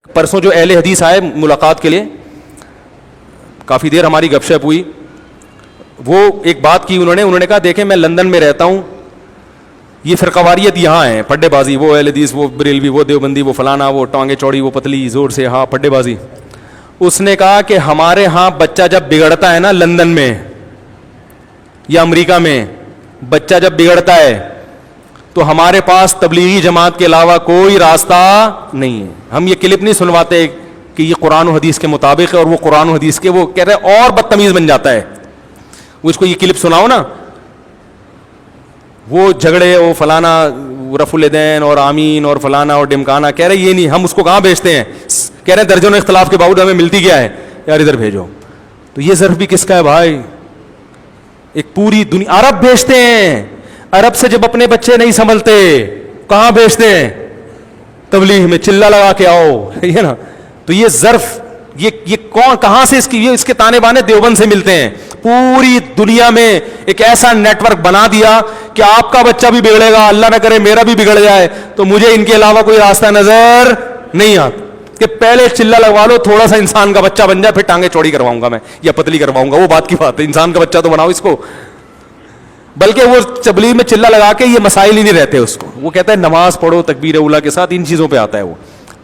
پرسوں جو اہل حدیث آئے ملاقات کے لیے, کافی دیر ہماری گپ شپ ہوئی. وہ ایک بات کی انہوں نے کہا دیکھیں میں لندن میں رہتا ہوں, یہ فرقواریت یہاں ہے, پڈے بازی, وہ اہل حدیث, وہ بریلوی, وہ دیوبندی, وہ فلانا, وہ ٹانگیں چوڑی, وہ پتلی, زور سے ہاں پڈے بازی. اس نے کہا کہ ہمارے ہاں بچہ جب بگڑتا ہے نا لندن میں یا امریکہ میں, بچہ جب بگڑتا ہے تو ہمارے پاس تبلیغی جماعت کے علاوہ کوئی راستہ نہیں ہے. ہم یہ کلپ نہیں سنواتے کہ یہ قرآن و حدیث کے مطابق ہے, اور وہ قرآن و حدیث کے وہ کہہ رہے اور بدتمیز بن جاتا ہے. وہ اس کو یہ کلپ سناؤ نا, وہ جھگڑے, وہ فلانا رفع الیدین اور آمین اور فلانا اور ڈمکانا, کہہ رہے یہ نہیں, ہم اس کو کہاں بھیجتے ہیں, کہہ رہے درجنوں اختلاف کے باوجود ہمیں ملتی کیا ہے یار, ادھر بھیجو. تو یہ ظرف بھی کس کا ہے بھائی؟ ایک پوری دنیا, عرب بھیجتے ہیں. عرب سے جب اپنے بچے نہیں سنبھلتے کہاں بھیجتے ہیں؟ تبلیغ میں, چلا لگا کے آؤ, یہ نا. تو یہ ظرف یہ کون, کہاں سے اس کے تانے بانے دیوبند سے ملتے ہیں. پوری دنیا میں ایک ایسا نیٹ ورک بنا دیا کہ آپ کا بچہ بھی بگڑے گا, اللہ نہ کرے میرا بھی بگڑ جائے, تو مجھے ان کے علاوہ کوئی راستہ نظر نہیں آتا کہ پہلے چلا لگوا لو, تھوڑا سا انسان کا بچہ بن جائے, پھر ٹانگیں چوڑی کرواؤں گا میں یا پتلی کرواؤں گا. وہ بات کی بات ہے, انسان کا بچہ تو بناؤ اس کو. بلکہ وہ تبلیغ میں چلا لگا کے یہ مسائل ہی نہیں رہتے اس کو. وہ کہتا ہے نماز پڑھو تکبیر اولیٰ کے ساتھ, ان چیزوں پہ آتا ہے. وہ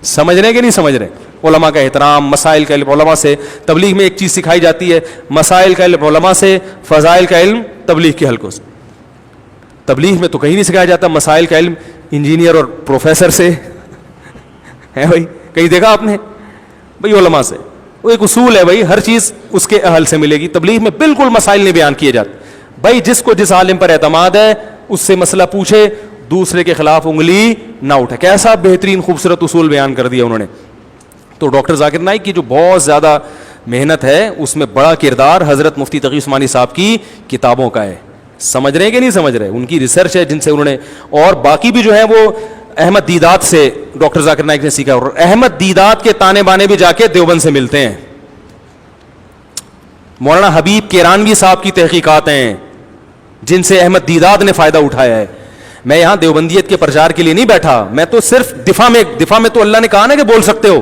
سمجھ رہے کہ نہیں سمجھ رہے؟ علماء کا احترام, مسائل کا علم علماء سے. تبلیغ میں ایک چیز سکھائی جاتی ہے, مسائل کا علم علماء سے, فضائل کا علم تبلیغ کے حلقوں سے. تبلیغ میں تو کہیں نہیں سکھایا جاتا مسائل کا علم انجینئر اور پروفیسر سے ہے بھائی, کہیں دیکھا آپ نے بھائی؟ علماء سے. وہ ایک اصول ہے بھائی, ہر چیز اس کے اہل سے ملے گی. تبلیغ میں بالکل مسائل نہیں بیان کیے جاتے بھائی. جس کو جس عالم پر اعتماد ہے اس سے مسئلہ پوچھے, دوسرے کے خلاف انگلی نہ اٹھے. کیسا بہترین خوبصورت اصول بیان کر دیا انہوں نے. تو ڈاکٹر ذاکر نائک کی جو بہت زیادہ محنت ہے, اس میں بڑا کردار حضرت مفتی تقی عثمانی صاحب کی کتابوں کا ہے. سمجھ رہے ہیں کہ نہیں سمجھ رہے؟ ان کی ریسرچ ہے جن سے انہوں نے, اور باقی بھی جو ہے وہ احمد دیدات سے ڈاکٹر ذاکر نائک نے سیکھا. اور احمد دیدات کے تانے بانے بھی جا کے دیوبند سے ملتے ہیں. مولانا حبیب کیرانوی صاحب کی تحقیقات ہیں جن سے احمد دیدات نے فائدہ اٹھایا ہے. میں یہاں دیوبندیت کے پرچار کے لیے نہیں بیٹھا, میں تو صرف دفاع میں تو اللہ نے کہا نا کہ بول سکتے ہو.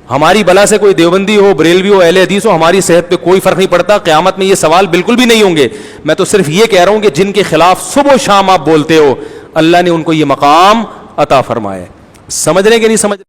ہماری بلا سے کوئی دیوبندی ہو, بریلوی ہو, اہل حدیث ہو, ہماری صحت پہ کوئی فرق نہیں پڑتا. قیامت میں یہ سوال بالکل بھی نہیں ہوں گے. میں تو صرف یہ کہہ رہا ہوں کہ جن کے خلاف صبح و شام آپ بولتے ہو, اللہ نے ان کو یہ مقام عطا فرمایا ہے. سمجھ رہے کہ نہیں سمجھ